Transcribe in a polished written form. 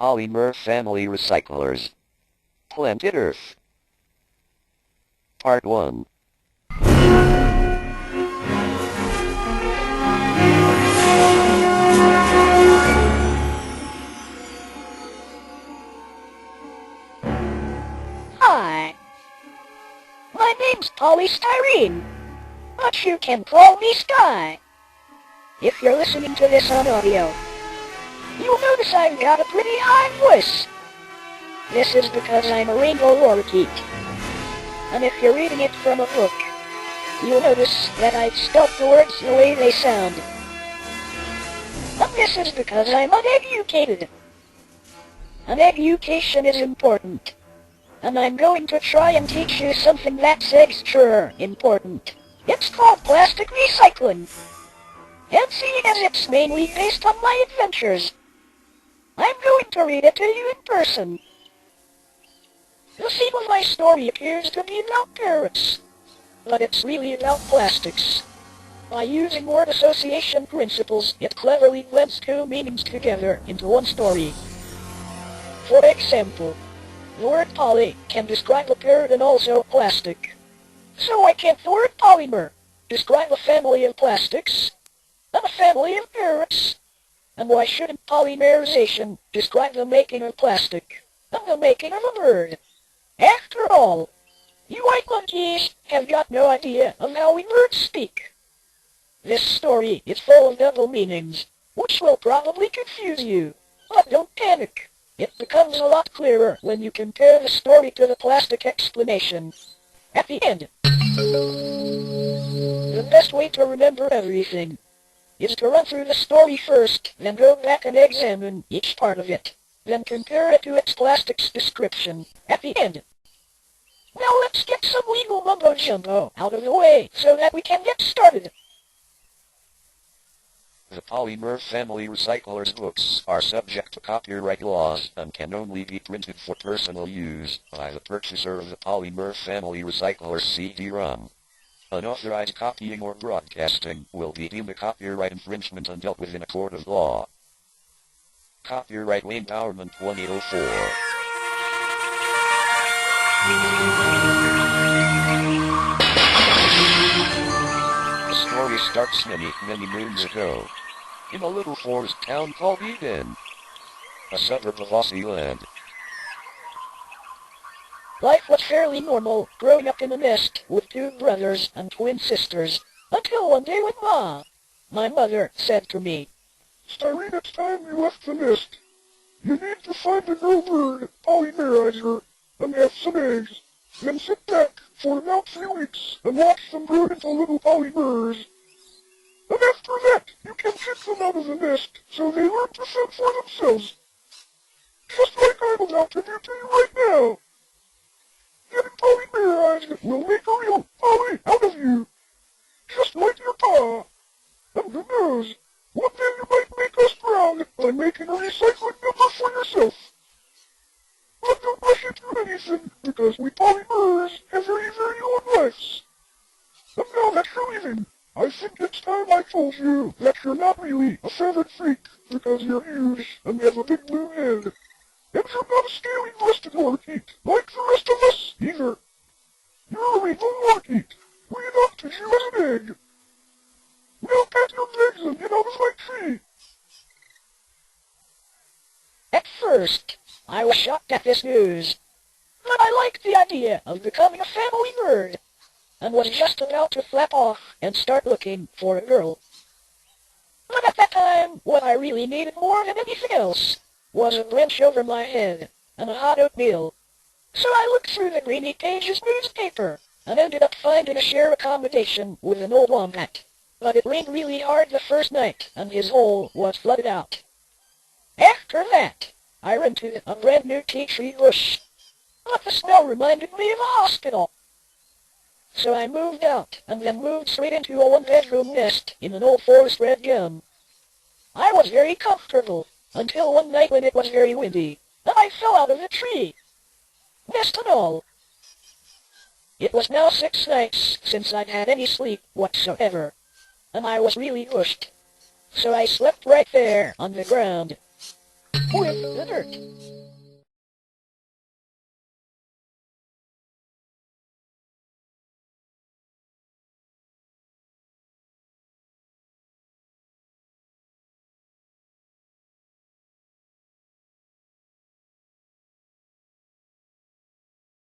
Poly-mer family recyclers. Planet Earth. Part 1. Hi. My name's Polystyrene, but you can call me Sky. If you're listening to this on audio, you'll notice I've got a pretty high voice. This is because I'm a rainbow lorikeet. And if you're reading it from a book, you'll notice that I've spelt the words the way they sound. And this is because I'm uneducated. And education is important. And I'm going to try and teach you something that's extra important. It's called plastic recycling. And seeing as it's mainly based on my adventures, I'm going to read it to you in person. The theme of my story appears to be about parrots, but it's really about plastics. By using word association principles, it cleverly blends two meanings together into one story. For example, the word poly can describe a parrot and also plastic. So why can't the word polymer describe a family of plastics and a family of parrots? And why shouldn't polymerization describe the making of plastic and the making of a bird? After all, you white monkeys have got no idea of how we birds speak. This story is full of double meanings, which will probably confuse you. But don't panic. It becomes a lot clearer when you compare the story to the plastic explanation at the end. The best way to remember everything is to run through the story first, then go back and examine each part of it, then compare it to its plastics description at the end. Now let's get some legal mumbo-jumbo out of the way so that we can get started. The Poly-mer family recyclers' books are subject to copyright laws and can only be printed for personal use by the purchaser of the Poly-mer family recyclers CD-ROM. Unauthorized copying or broadcasting will be deemed a copyright infringement and dealt with in a court of law. Copyright Empowerment 1804. The story starts many moons ago, in a little forest town called Eden, a suburb of Aussie land. Life was fairly normal, growing up in a nest with two brothers and twin sisters, until one day when my mother, said to me, "Styrene, it's time you left the nest. You need to find a girl bird, polymerize her, and have some eggs. Then sit back for about 3 weeks and watch them grow into little polymers. And after that, you can kick them out of the nest so they learn to fend for themselves. Just like I'm about to do to you right now. Getting polymerized will make a real poly out of you. Just like your pa. And who knows, one day you might make us proud by making a recycling number for yourself. But don't rush into anything, because we polymers have very long lives. And now that you're leaving, I think it's time I told you that you're not really a feathered freak, because you're huge and have a big blue head. And you're not a scaly-breasted lorikeet, like the rest of us, either. You're a rainbow lorikeet. We adopted you as an egg. Now pat your legs and get out of my tree." At first, I was shocked at this news, but I liked the idea of becoming a family bird, and was just about to flap off and start looking for a girl. But at that time, what I really needed more than anything else was a wrench over my head and a hot oatmeal. So I looked through the Greeny Pages newspaper and ended up finding a share accommodation with an old wombat. But it rained really hard the first night, and his hole was flooded out. After that, I rented a brand new tea tree bush, but the smell reminded me of a hospital. So I moved out, and then moved straight into a one-bedroom nest in an old forest red gum. I was very comfortable, until one night when it was very windy, and I fell out of the tree, nest and all. It was now 6 nights since I'd had any sleep whatsoever, and I was really pushed. So I slept right there on the ground. with the dirt.